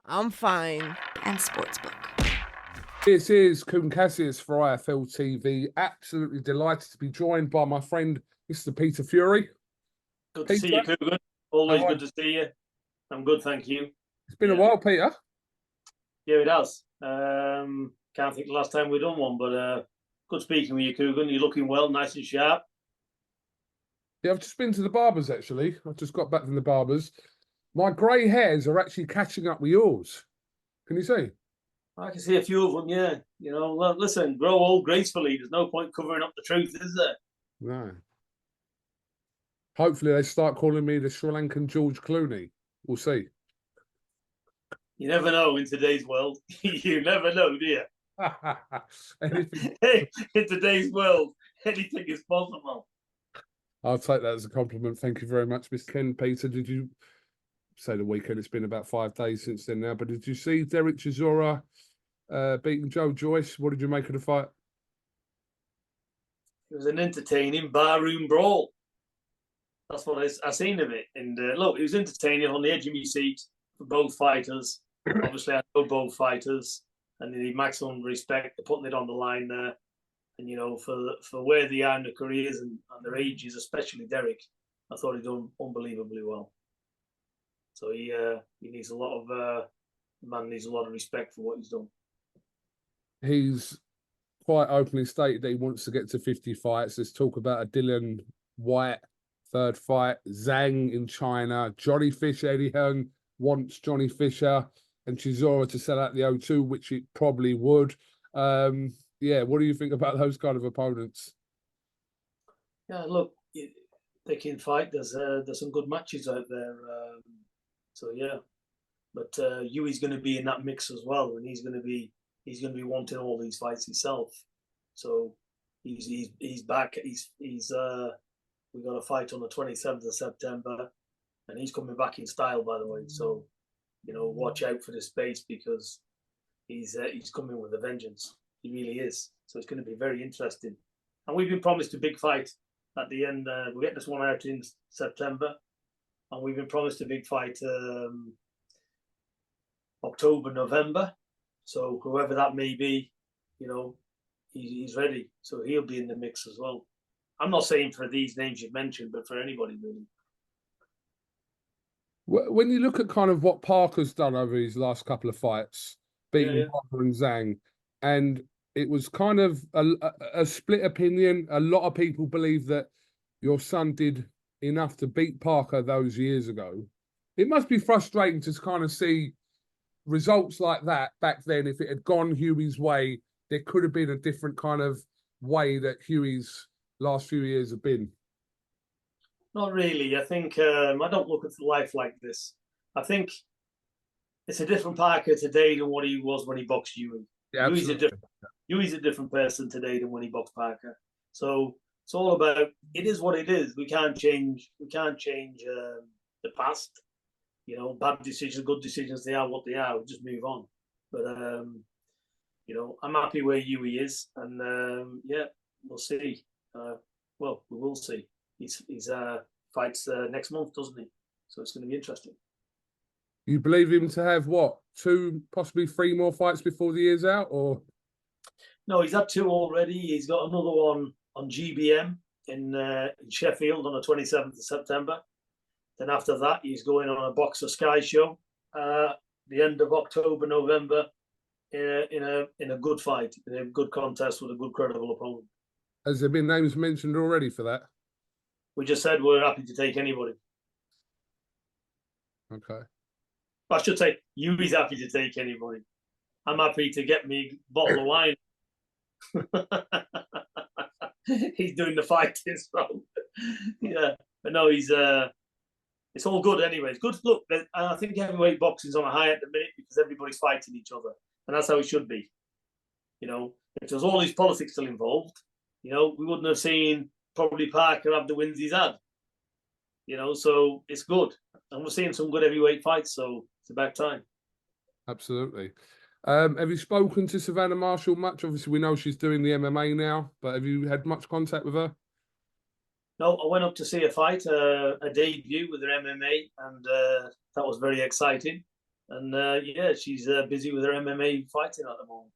I'm fine. And Sportsbook. This is KUGAN CASSIUS for iFLTV. Absolutely delighted to be joined by my friend, Mr. Peter Fury. Good to see you, KUGAN. Always good to see you. I'm good, thank you. It's been a while, Peter. Yeah, it has. Can't think the last time we've done one, but good speaking with you, KUGAN. You're looking well, nice and sharp. Yeah, I've just been to the barbers, actually. I've just got back from the barbers. My grey hairs are actually catching up with yours. Can you see? I can see a few of them, yeah. You know, well, listen, grow old gracefully. There's no point covering up the truth, is there? No. Hopefully they start calling me the Sri Lankan George Clooney. We'll see. You never know in today's world. You never know, do you? In today's world, anything is possible. I'll take that as a compliment. Thank you very much, Mr. Ken. Peter, did you say the weekend? It's been about 5 days since then now, but did you see Derek Chisora beating Joe Joyce? What did you make of the fight? It was an entertaining barroom brawl. That's what I seen of it. And look, it was entertaining, on the edge of my seat for both fighters. Obviously, I know both fighters, and they need maximum respect. They're putting it on the line there. And, you know, for where they are in their careers and their ages, especially Derek, I thought he'd done unbelievably well. So he needs a lot of the man needs a lot of respect for what he's done. He's quite openly stated that he wants to get to 50 fights. There's talk about a Dylan White third fight, Zhang in China, Johnny Fisher. Eddie Hearn wants Johnny Fisher and Chisora to sell out the O2, which it probably would. Yeah, what do you think about those kind of opponents? Yeah, look, they can fight. There's some good matches out there. So yeah, but Hughie's going to be in that mix as well, and he's going to be wanting all these fights himself. So he's back. We got a fight on the 27th of September, and he's coming back in style, by the way. So, you know, watch out for the space, because he's coming with a vengeance. He really is. So it's going to be very interesting. And we've been promised a big fight at the end. We'll get this one out in September, and we've been promised a big fight October, November. So whoever that may be, you know, he's ready. So he'll be in the mix as well. I'm not saying for these names you've mentioned, but for anybody really. When you look at kind of what Parker's done over his last couple of fights, beating Parker and Zhang, and it was kind of a split opinion. A lot of people believe that your son did enough to beat Parker those years ago. It must be frustrating to kind of see results like that back then. If it had gone Hughie's way, there could have been a different kind of way that Hughie's last few years have been. Not really. I think I don't look at life like this. I think it's a different Parker today than what he was when he boxed Hughie. Yeah, Hughie's a different person today than when he boxed Parker. So it's all about, it is what it is. We can't change the past. You know, bad decisions, good decisions, they are what they are. We'll just move on. But you know, I'm happy where Hughie is, and yeah, we'll see. Well, we will see. He's fights next month, doesn't he? So it's going to be interesting. You believe him to have what, 2, possibly 3 more fights before the year's out, or? No, he's had 2 already. He's got another one on GBM in Sheffield on the 27th of September. Then after that, he's going on a Boxer Sky show the end of October, November, in a good fight, in a good contest with a good, credible opponent. Has there been names mentioned already for that? We just said we're happy to take anybody. Okay. I should say, Hughie's happy to take anybody. I'm happy to get me a bottle of wine. He's doing the fighting, so yeah. But no, he's it's all good anyway. It's good. Look, I think heavyweight boxing's on a high at the minute because everybody's fighting each other, and that's how it should be. You know, if there's all these politics still involved, you know, we wouldn't have seen probably Parker have the wins he's had. You know, so it's good, and we're seeing some good heavyweight fights. So it's about time. Absolutely. Have you spoken to Savannah Marshall much? Obviously, we know she's doing the MMA now, but have you had much contact with her? No, I went up to see a fight, a debut with her MMA, and that was very exciting. And yeah, she's busy with her MMA fighting at the moment.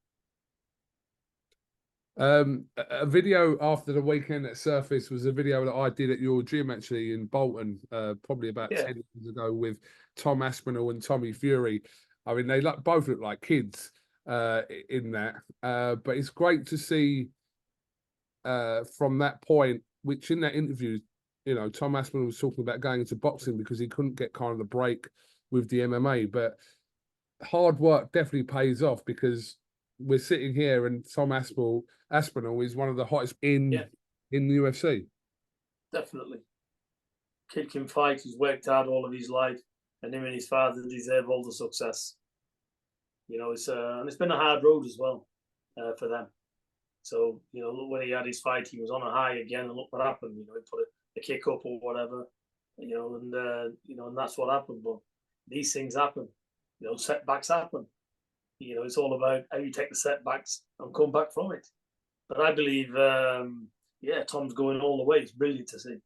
A video after the weekend that surfaced was a video that I did at your gym actually in Bolton, probably about Yeah, 10 years ago with Tom Aspinall and Tommy Fury. I mean, they both look like kids in that, but it's great to see from that point, which in that interview, you know, Tom Aspinall was talking about going into boxing because he couldn't get kind of the break with the MMA, but hard work definitely pays off because we're sitting here and Tom Aspinall is one of the hottest yeah, in the UFC. definitely. Kid can fight. He's worked hard all of his life, and him and his father deserve all the success. You know, and it's been a hard road as well for them. So you know, look, when he had his fight, he was on a high again, and look what happened. You know, he put a kick up or whatever. You know, and you know, and that's what happened. But these things happen. You know, setbacks happen. You know, it's all about how you take the setbacks and come back from it. But I believe, yeah, Tom's going all the way. It's brilliant to see.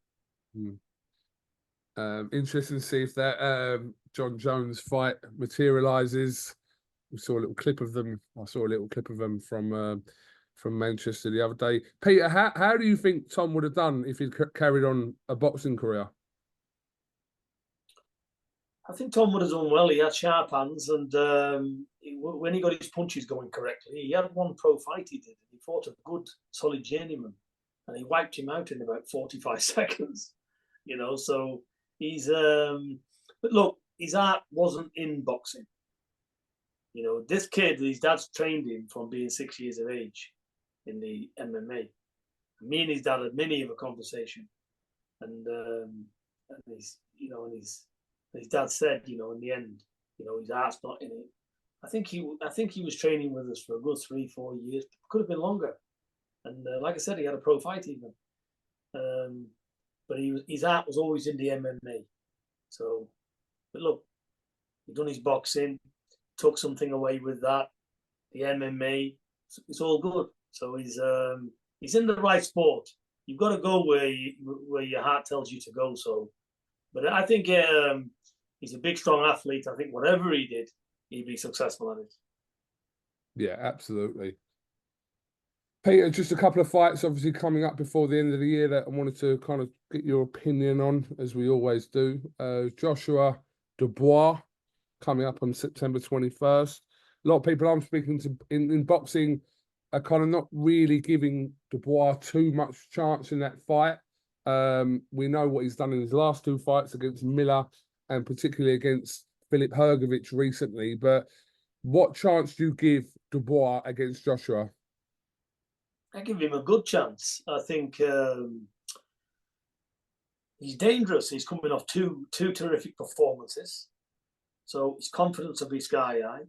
Interesting to see if that John Jones fight materializes. We saw a little clip of them. I saw a little clip of them from Manchester the other day. Peter, how do you think Tom would have done if he'd carried on a boxing career? I think Tom would have done well. He had sharp hands, and when he got his punches going correctly, he had one pro fight he did. He fought a good, solid journeyman, and he wiped him out in about 45 seconds. You know, so he's. But look, his art wasn't in boxing. You know, this kid, his dad's trained him from being 6 years of age in the MMA. Me and his dad had many of a conversation, and he's, you know, and his dad said, you know, in the end, you know, his heart's not in it. I think he was training with us for a good 3-4 years. Could have been longer. And like I said, he had a pro fight even. But his heart was always in the MMA. So, but look, he done his boxing, took something away with that. The MMA, it's all good. So he's in the right sport. You've got to go where your heart tells you to go. So, but I think he's a big, strong athlete. I think whatever he did, he'd be successful at it. Yeah, absolutely. Peter, just a couple of fights obviously coming up before the end of the year that I wanted to kind of get your opinion on, as we always do. Joshua Dubois coming up on September 21st. A lot of people I'm speaking to in boxing are kind of not really giving Dubois too much chance in that fight. We know what he's done in his last two fights against Miller and particularly against Filip Hrgovic recently. But what chance do you give Dubois against Joshua? I give him a good chance. I think he's dangerous. He's coming off two terrific performances, so his confidence will be sky high.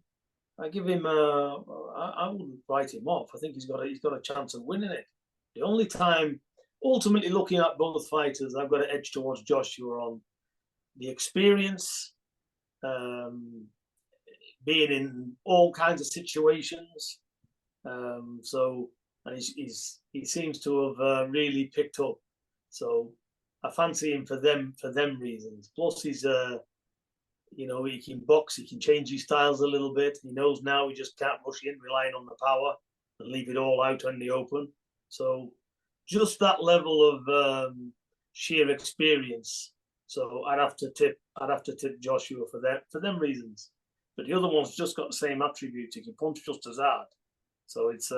I give him. I wouldn't write him off. I think he's got a chance of winning it. The only time, ultimately looking at both fighters, I've got to edge towards Joshua on the experience, being in all kinds of situations. So and he seems to have really picked up. So I fancy him for them reasons. Plus he's you know, he can box, he can change his styles a little bit. He knows now he just can't rush in, relying on the power and leave it all out in the open. So just that level of sheer experience. So I'd have to tip Joshua for them reasons. But the other one's just got the same attributes. He can punch just as hard. So it's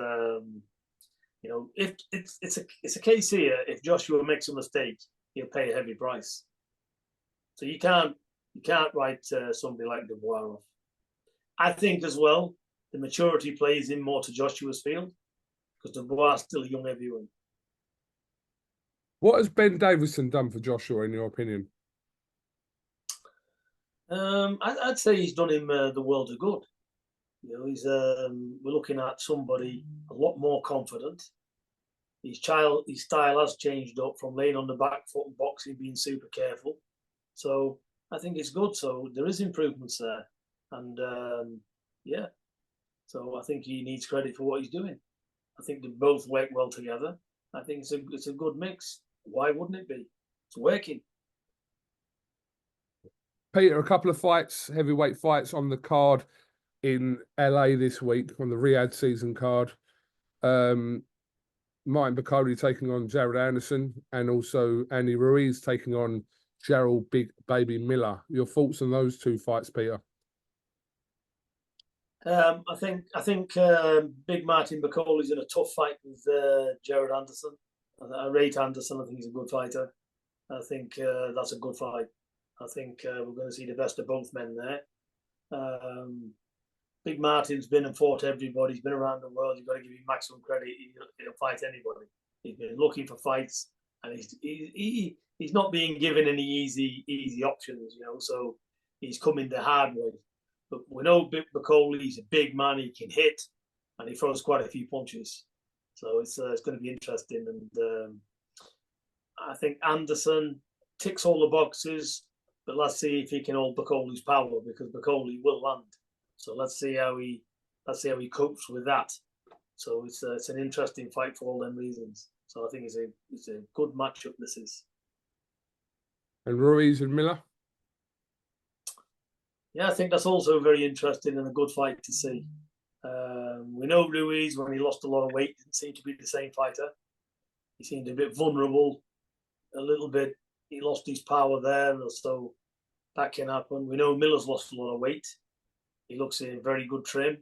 you know, if it's a case here, if Joshua makes a mistake, he'll pay a heavy price. So you can't write somebody like Dubois off. I think as well, the maturity plays in more to Joshua's field because Dubois is still a young heavyweight. What has Ben Davison done for Joshua, in your opinion? I'd say he's done him the world of good. You know, we're looking at somebody a lot more confident. His style has changed up from laying on the back foot and boxing, being super careful. So I think it's good. So there is improvements there, and yeah. So I think he needs credit for what he's doing. I think they both work well together. I think it's a good mix. Why wouldn't it be? It's working. Peter, a couple of fights, heavyweight fights on the card in LA this week on the Riyadh season card. Martin Bakole taking on Jared Anderson, and also Andy Ruiz taking on Gerald Big Baby Miller. Your thoughts on those two fights, Peter? I think Big Martin Bakole is in a tough fight with Jared Anderson. I rate Anderson. I think he's a good fighter. I think that's a good fight. I think we're going to see the best of both men there. Big Martin's been and fought everybody. He's been around the world. You've got to give him maximum credit. He'll fight anybody. He's been looking for fights, and he's not being given any easy options, you know. So he's coming the hard way. But we know Big Bakole, he's a big man. He can hit, and he throws quite a few punches. So it's going to be interesting. And I think Anderson ticks all the boxes, but let's see if he can hold Bakole's power, because Bakole will land. So let's see how he copes with that. So it's an interesting fight for all them reasons. So I think it's a good matchup. This is. And Ruiz and Miller. Yeah, I think that's also very interesting and a good fight to see. We know Ruiz, when he lost a lot of weight, didn't seem to be the same fighter. He seemed a bit vulnerable, a little bit. He lost his power there, so that can happen. We know Miller's lost a lot of weight. He looks in very good trim.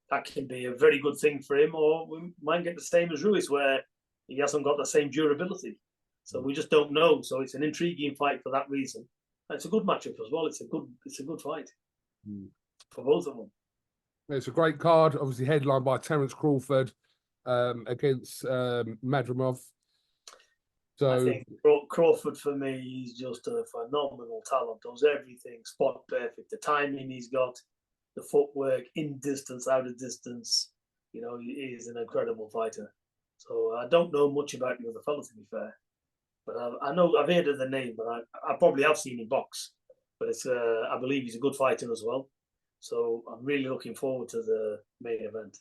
That can be a very good thing for him, or we might get the same as Ruiz, where he hasn't got the same durability. So we just don't know. So it's an intriguing fight for that reason. And it's a good matchup as well. It's a good fight for both of them. It's a great card, obviously headlined by Terence Crawford against Madrimov. So I think Crawford, for me, is just a phenomenal talent. Does everything spot perfect. The timing he's got, the footwork, in distance, out of distance. You know, he is an incredible fighter. So I don't know much about the other fellow, to be fair. But I know I've heard of the name, but I probably have seen him box. But it's I believe he's a good fighter as well. So I'm really looking forward to the main event.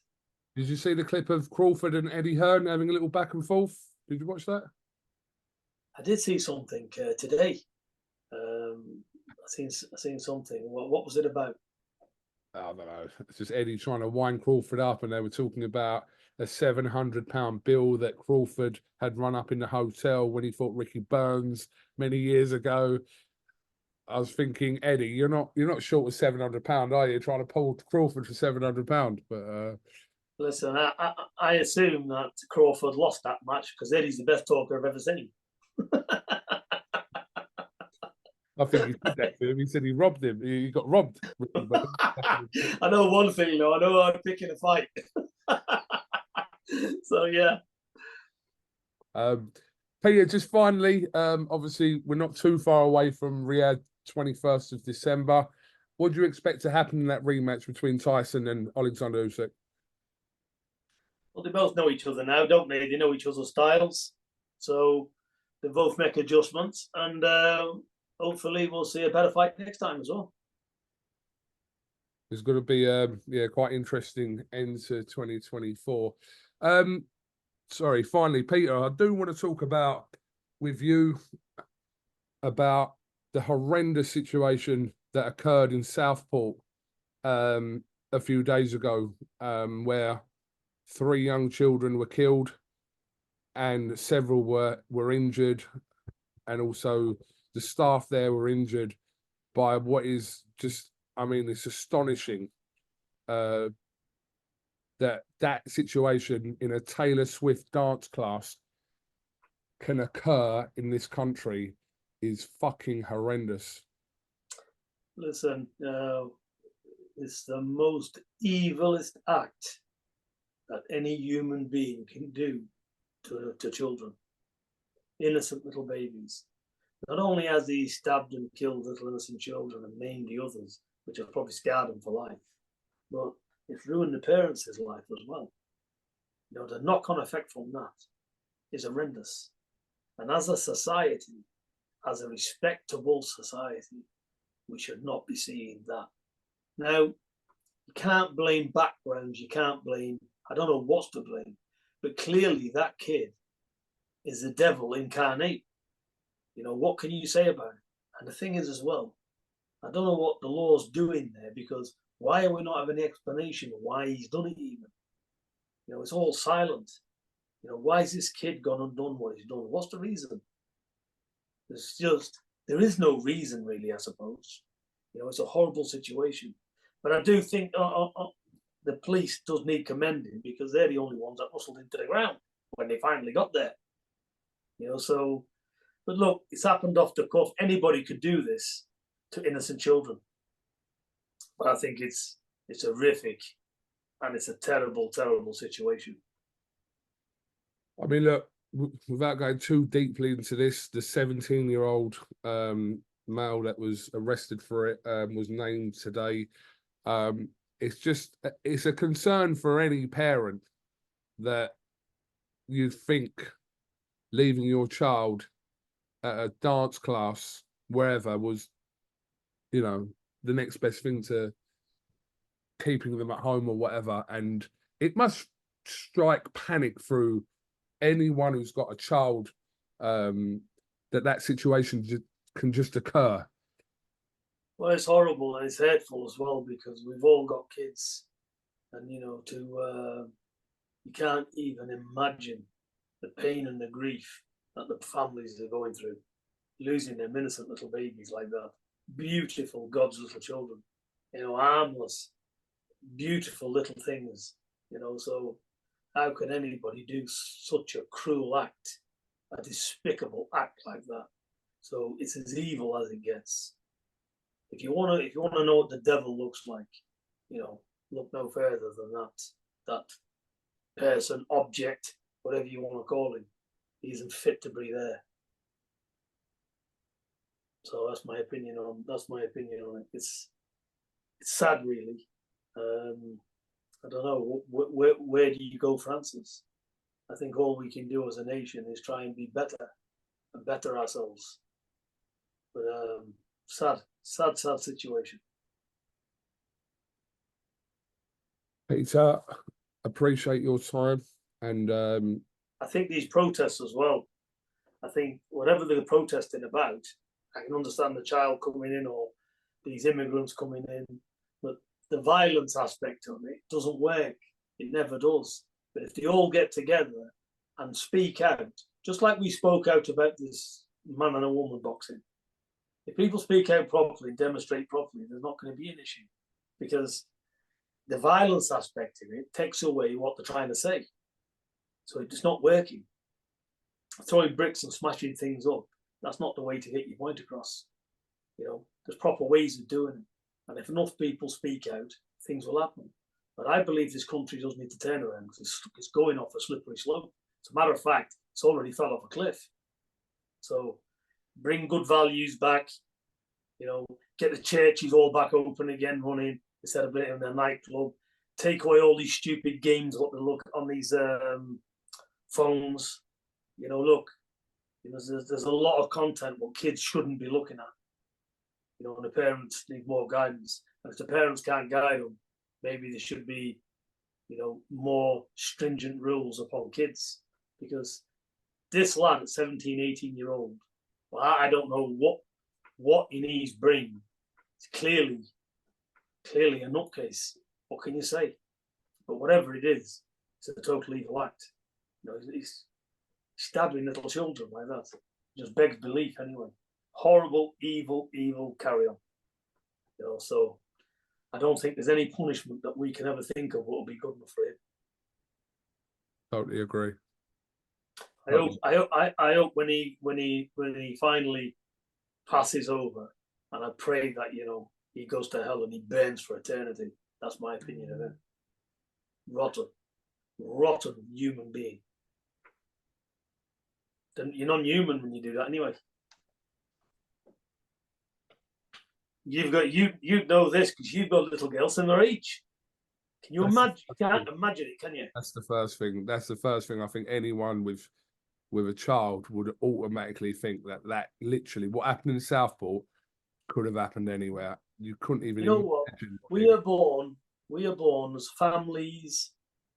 Did you see the clip of Crawford and Eddie Hearn having a little back and forth? Did you watch that? I did see something today. I seen something. What was it about? I don't know. It's just Eddie trying to wind Crawford up, and they were talking about a £700 bill that Crawford had run up in the hotel when he fought Ricky Burns many years ago. I was thinking, Eddie, you're not short of £700, are you? Trying to pull Crawford for £700, but listen, I assume that Crawford lost that match because Eddie's the best talker I've ever seen. I think he said that to him. He said he robbed him. He got robbed. I know one thing, though. I know how to pick in a fight. So yeah. Peter, just finally, obviously we're not too far away from Riyadh, 21st of December. What do you expect to happen in that rematch between Tyson and Alexander Usyk? Well, they both know each other now, don't they? They know each other's styles. So they both make adjustments, and hopefully we'll see a better fight next time as well. It's going to be quite interesting end to 2024. Sorry, finally, Peter, I do want to talk with you about the horrendous situation that occurred in Southport a few days ago, where 3 young children were killed and several were injured, and also the staff there were injured by what is just, I mean, it's astonishing that situation in a Taylor Swift dance class can occur in this country is fucking horrendous. Listen, it's the most evilest act that any human being can do to children, innocent little babies. Not only has he stabbed and killed little innocent children and maimed the others, which have probably scarred them for life, but it's ruined the parents' life as well. You know, the knock-on effect from that is horrendous. And as a society, as a respectable society, we should not be seeing that. Now, you can't blame backgrounds, you can't blame, I don't know what's to blame, but clearly that kid is the devil incarnate. You know, what can you say about it? And the thing is as well, I don't know what the law's doing there, because why are we not having any explanation of why he's done it even? You know, it's all silent. You know, why has this kid gone and done what he's done? What's the reason? There is no reason really, I suppose. You know, it's a horrible situation. But I do think the police does need commending, because they're the only ones that muscled into the ground when they finally got there. You know, so, but look, it's happened off the cuff. Anybody could do this to innocent children. But I think it's horrific, and it's a terrible, terrible situation. I mean, look, without going too deeply into this, the 17-year-old male that was arrested for it was named today. It's a concern for any parent that you think leaving your child at a dance class, wherever, was, you know, the next best thing to keeping them at home or whatever. And it must strike panic through anyone who's got a child, that situation can just occur. Well, it's horrible, and it's hurtful as well, because we've all got kids, and you know, you can't even imagine the pain and the grief that the families are going through, losing their innocent little babies like that. Beautiful, God's little children, you know, harmless, beautiful little things, you know. So how can anybody do such a cruel act, a despicable act like that? So it's as evil as it gets. If you want to know what the devil looks like, you know, look no further than that person, object, whatever you want to call him. He isn't fit to be there. So that's my opinion on it. It's sad, really. I don't know, where do you go, Francis? I think all we can do as a nation is try and be better and better ourselves. But sad situation. Peter, appreciate your time. And I think these protests as well, I think whatever they're protesting about, I can understand the child coming in or these immigrants coming in, but the violence aspect of it doesn't work. It never does. But if they all get together and speak out, just like we spoke out about this man and a woman boxing, if people speak out properly, demonstrate properly, there's not going to be an issue, because the violence aspect of it takes away what they're trying to say. So it's not working. Throwing bricks and smashing things up, that's not the way to get your point across. You know, there's proper ways of doing it. And if enough people speak out, things will happen. But I believe this country does need to turn around, because it's going off a slippery slope. As a matter of fact, it's already fell off a cliff. So bring good values back, you know, get the churches all back open again, running, instead of being in a nightclub. Take away all these stupid games, what they look on these phones. You know, look, you know, there's a lot of content what kids shouldn't be looking at. You know, and the parents need more guidance. And if the parents can't guide them, maybe there should be, you know, more stringent rules upon kids. Because this lad at 17, 18-year-old, well, I don't know what in his brain. It's clearly a nutcase. What can you say? But whatever it is, it's a total evil act. You know, he's stabbing little children like that. It just begs belief anyway. Horrible, evil carry on. You know, so I don't think there's any punishment that we can ever think of what will be good enough for him. Totally agree. I hope when he finally passes over, and I pray that, you know, he goes to hell and he burns for eternity. That's my opinion of him. Rotten human being. You're non-human when you do that anyway. You know this because you've got little girls in their age. Can you imagine? You can't imagine it, can you? That's the first thing. That's the first thing I think anyone with a child would automatically think that literally what happened in Southport could have happened anywhere. You couldn't even. You know what? We are born as families.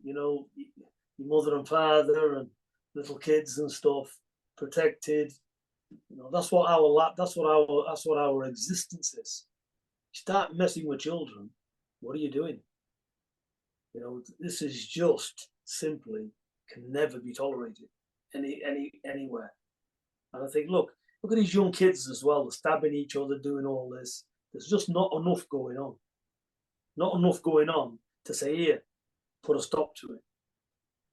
You know, your mother and father and little kids and stuff, protected. You know, that's what our existence is. start messing with children, what are you doing? You know, this is just simply can never be tolerated anywhere. And I think, look at these young kids as well, stabbing each other, doing all this. There's just not enough going on. Not enough going on to say, here, put a stop to it.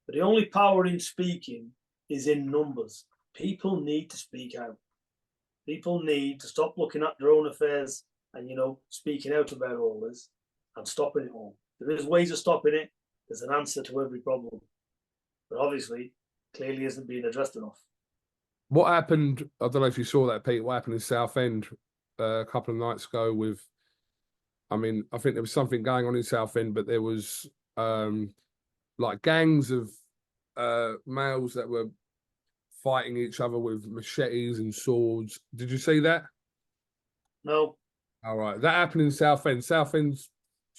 But the only power in speaking is in numbers. People need to speak out. People need to stop looking at their own affairs and, you know, speaking out about all this and stopping it all. There is ways of stopping it. There's an answer to every problem. But obviously, clearly isn't being addressed enough. What happened, I don't know if you saw that, Pete, what happened in Southend a couple of nights ago with, I mean, I think there was something going on in Southend, but there was like gangs of males that were fighting each other with machetes and swords. Did you see that? No. All right. That happened in Southend. Southend's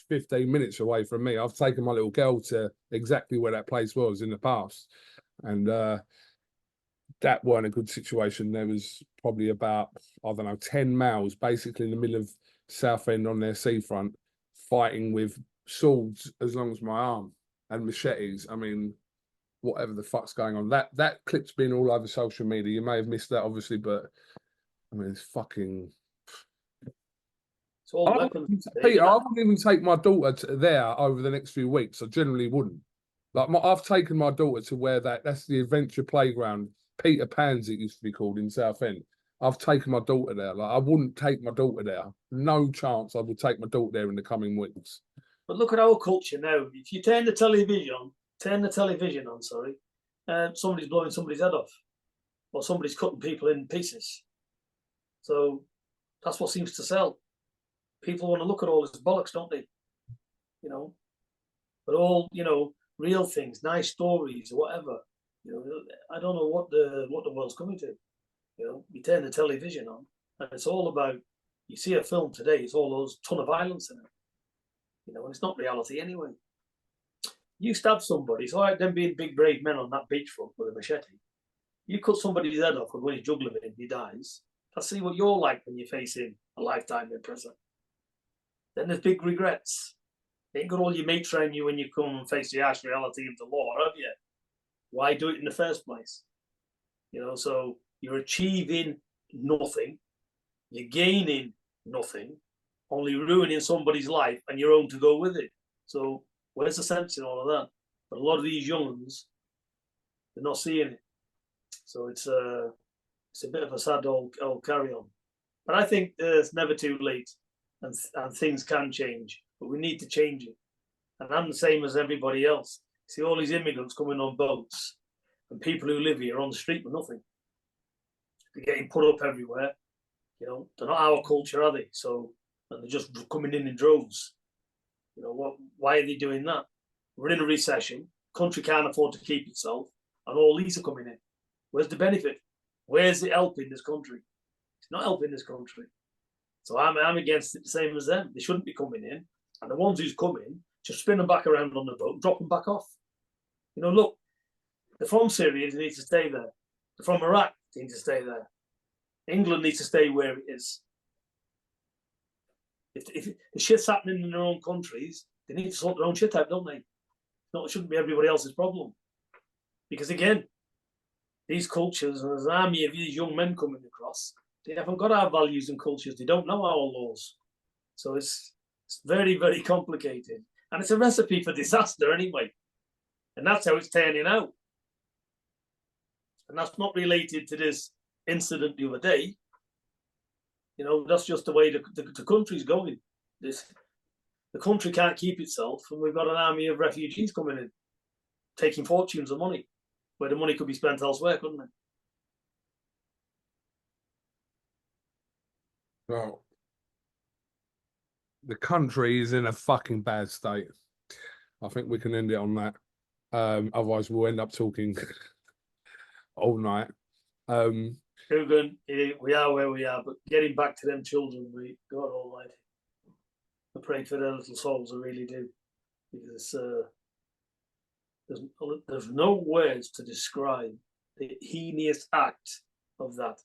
15 minutes away from me. I've taken my little girl to exactly where that place was in the past. And that weren't a good situation. There was probably about, I don't know, 10 males basically in the middle of Southend on their seafront fighting with swords as long as my arm and machetes. I mean, whatever the fuck's going on. That clip's been all over social media. You may have missed that, obviously, but I mean, it's fucking. It's all weapons. Peter, I wouldn't even take my daughter there over the next few weeks. I generally wouldn't. Like, I've taken my daughter to where that's the adventure playground. Peter Pan's, it used to be called, in Southend. I've taken my daughter there. Like, I wouldn't take my daughter there. No chance I would take my daughter there in the coming weeks. But look at our culture now. If you turn the television on, somebody's blowing somebody's head off, or somebody's cutting people in pieces. So that's what seems to sell. People want to look at all this bollocks, don't they? You know, but all, you know, real things, nice stories, or whatever. You know, I don't know what the world's coming to. You know, you turn the television on, and it's all about. You see a film today, it's all those ton of violence in it. You know, and it's not reality anyway. You stab somebody, it's all right them being big brave men on that beachfront with a machete. You cut somebody's head off, and when he's juggling it, he dies. Let's see what you're like when you're facing a lifetime in prison. Then there's big regrets. You ain't got all your mates around you when you come and face the harsh reality of the law, have you? Why do it in the first place? You know, so you're achieving nothing, you're gaining nothing, only ruining somebody's life and your own to go with it. So where's the sense in all of that? But a lot of these young ones, they're not seeing it. So it's a bit of a sad old carry on. But I think it's never too late, and things can change, but we need to change it. And I'm the same as everybody else. See all these immigrants coming on boats, and people who live here on the street with nothing. They're getting put up everywhere. You know, they're not our culture, are they? So, and they're just coming in droves. You know, why are they doing that? We're in a recession. Country can't afford to keep itself, and all these are coming in. Where's the benefit? Where's it helping this country? It's not helping this country. So I'm against it the same as them. They shouldn't be coming in. And the ones who's coming, just spin them back around on the boat, drop them back off. You know, look, they're from Syria, they need to stay there. They're from Iraq, they need to stay there. England needs to stay where it is. If the shit's happening in their own countries, they need to sort their own shit out, don't they? No, it shouldn't be everybody else's problem. Because again, these cultures, and there's an army of these young men coming across, they haven't got our values and cultures. They don't know our laws. So it's very, very complicated. And it's a recipe for disaster anyway. And that's how it's turning out. And that's not related to this incident the other day. You know, that's just the way the country's going. The country can't keep itself, and we've got an army of refugees coming in, taking fortunes of money, where the money could be spent elsewhere, couldn't it? Well, the country is in a fucking bad state. I think we can end it on that. Otherwise, we'll end up talking all night. KUGAN, we are where we are, but getting back to them children, God Almighty, I pray for their little souls, I really do, because there's no words to describe the heinous act of that.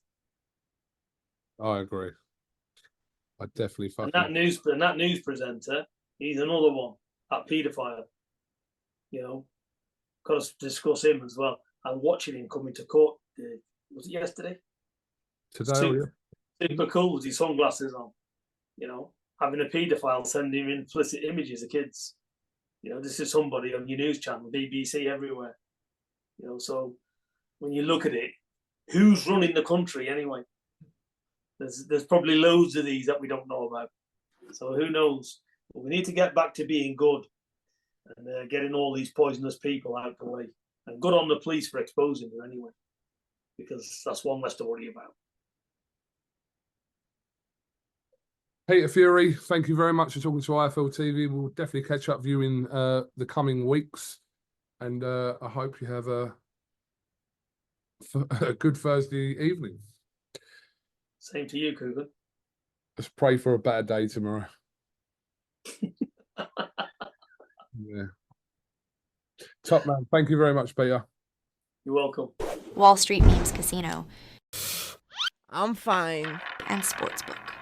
I agree. I definitely fucking. And that news presenter, he's another one, that paedophile. You know, got to discuss him as well. And watching him coming to court, was it yesterday? Today, super cool with his sunglasses on. You know, having a paedophile sending him implicit images of kids. You know, this is somebody on your news channel, BBC, everywhere. You know, so when you look at it, who's running the country anyway? There's probably loads of these that we don't know about. So who knows? But we need to get back to being good and getting all these poisonous people out the way. And good on the police for exposing them anyway, because that's one less to worry about. Peter Fury, thank you very much for talking to IFLTV. We'll definitely catch up with you in the coming weeks. And I hope you have a good Thursday evening. Same to you, KUGAN. Let's pray for a better day tomorrow. Yeah. Top man. Thank you very much, Peter. You're welcome. Wall Street Memes Casino. I'm fine. And Sportsbook.